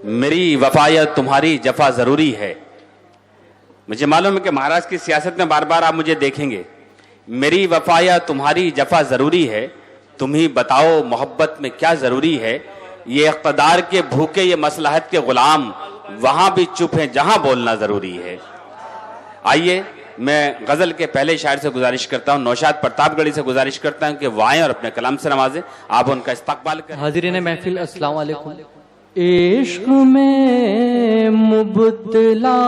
मेरी वफा या तुम्हारी जफा जरूरी है। मुझे मालूम है कि महाराज की सियासत में बार बार आप मुझे देखेंगे। मेरी वफा या तुम्हारी जफा जरूरी है, तुम ही बताओ मोहब्बत में क्या जरूरी है। ये इक़्तिदार के भूखे, ये मसलहत के गुलाम वहां भी चुप हैं जहां बोलना जरूरी है। आइए मैं गजल के पहले शायर से गुजारिश करता हूं, नौशाद प्रतापगढ़ी से गुजारिश करता हूं कि वो आएं और अपने कलाम से नवाजें। आप उनका इस्तकबाल करें। हाज़िरीन महफिल अस्सलाम वालेकुम। इश्क में मुबतला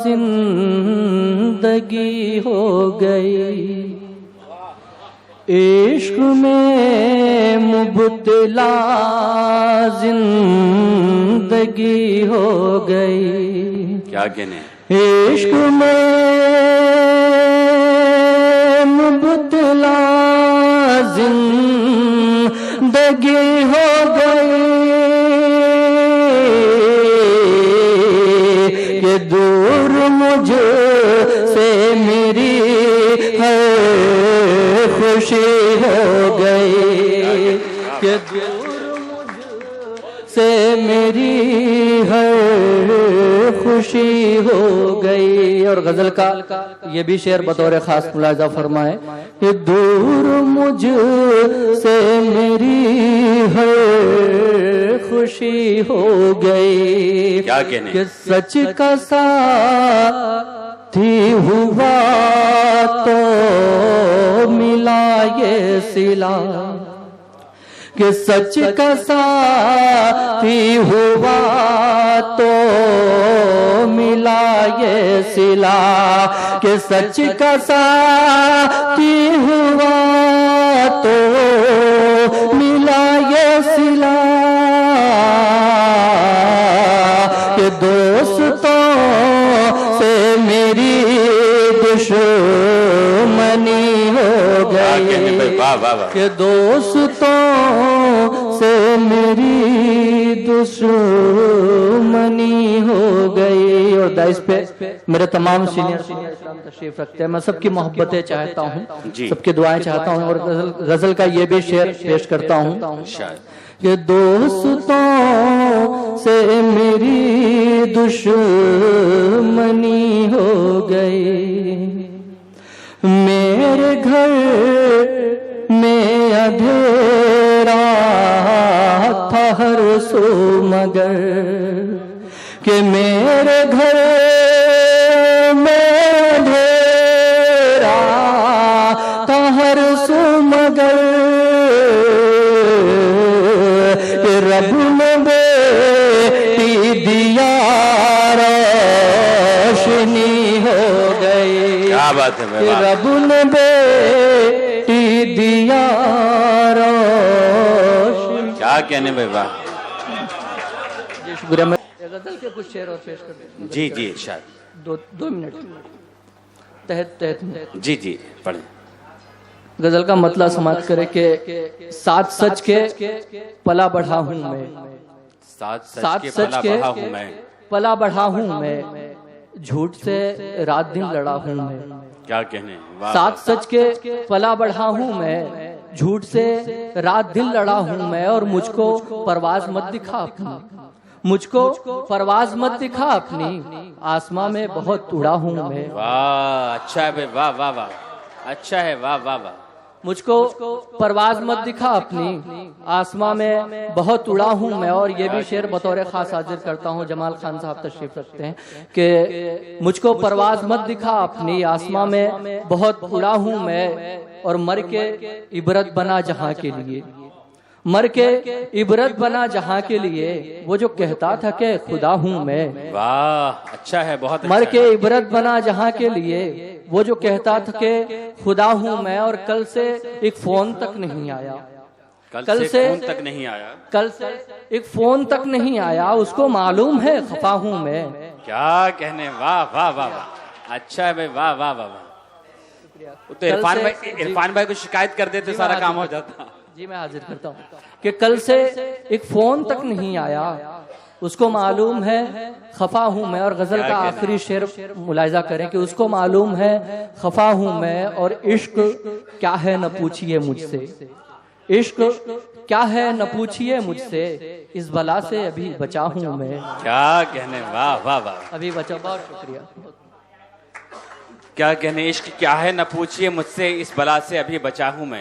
जिंदगी हो गई, इश्क में मुबतला जिंदगी हो गई। क्या कहने, इश्क में मुबतला जिंदगी हो गई, ये दूर मुझसे मेरी हर खुशी हो गई, ये दूर मुझसे मेरी हर खुशी हो गई। और गजल का ये भी शेर बतौर खास मुलाजा फरमाए, ये दूर मुझसे मेरी हर खुशी हो गई। क्या कहने, कि सच का साथी हुआ तो मिला ये सिला, कि सच का साथी हुआ तो मिला ये सिला, कि सच का साथी हुआ तो मिला ये सिला, कि दोस्तों से मेरी दुश्मनी हो गई, कि दोस्तों से मेरी दुश्मनी हो गई। और दाइस पे मेरे तमाम सीनियर इस्लाम तशरीफ रखते हैं, मैं सबकी मोहब्बतें चाहता हूँ, सबकी दुआएं चाहता हूँ। और गजल का ये भी शेर पेश करता हूँ कि दोस्तों से मेरी दुश्मनी हो गई, मेरे घर में अंधेरा था हर सो मगर, कि मेरे घर में अंधेरा था हर सो मगर, कि रब ने बेटी दिया रोशनी हो गई। क्या बात है, कि रब ने बेटी दिया रोशनी। क्या कहने भाई, वाह। जी शुक्रिया। मैं गजल के कुछ शेर और पेश कर दूं। जी जी शायद दो मिनट तहत जी जी पढ़े। गजल का मतलब समाप्त करे कि सात सच के पला बढ़ा हूं मैं, सात सच के पला बढ़ा हूं मैं, झूठ से रात दिन लड़ा हूं मैं। क्या कहने, सात सच के पला बढ़ा हूं मैं, झूठ से रात दिन लड़ा हूं मैं। और मुझको परवाज मत दिखा अपनी, मुझको परवाज मत दिखा अपनी, आसमां में बहुत उड़ा हूं मैं। वाह, अच्छा है भाई, वाह वाह वाह, अच्छा है, वाह वाह वाह। मुझको परवाज मत दिखा अपनी, आसमां में बहुत उड़ा हूं मैं। और ये भी शेर बतौर खास हाजिर करता हूं, जमाल खान साहब तशरीफ रखते हैं कि मुझको परवाज मत दिखा अपनी, आसमां में बहुत उड़ा हूं मैं। और मर के इबरत बना जहां के लिए, मर के इबरत बना जहां के लिए, वो जो कहता था कि खुदा हूं मैं। वाह, अच्छा है, बहुत अच्छा। मर के इबरत बना जहां के लिए, वो जो कहता था कि खुदा हूं मैं। और कल से एक फोन तक नहीं आया, कल से फोन तक नहीं आया, कल से एक फोन तक नहीं आया, उसको मालूम है खफा हूं मैं। क्या कहने, वाह वाह वाह वाह, अच्छा है भाई, वाह वाह वाह वाह। तो इरफान भाई को शिकायत कर देते, सारा काम हो जाता। जी मैं हाजिर करता हूँ कि कल से एक फोन तक नहीं आया, उसको मालूम है खफा हूं मैं। और गजल का आखिरी शेर मुलाहिजा करें कि उसको मालूम है खफा हूं मैं, और इश्क क्या है न पूछिए मुझसे, इश्क क्या है न पूछिए मुझसे, इस बला से अभी बचा हूँ मैं। क्या कहने, वाह वाह वाह, अभी बचा। बहुत शुक्रिया। क्या कहने, इश्क क्या है न पूछिए मुझसे, इस बला से अभी बचा हूं मैं।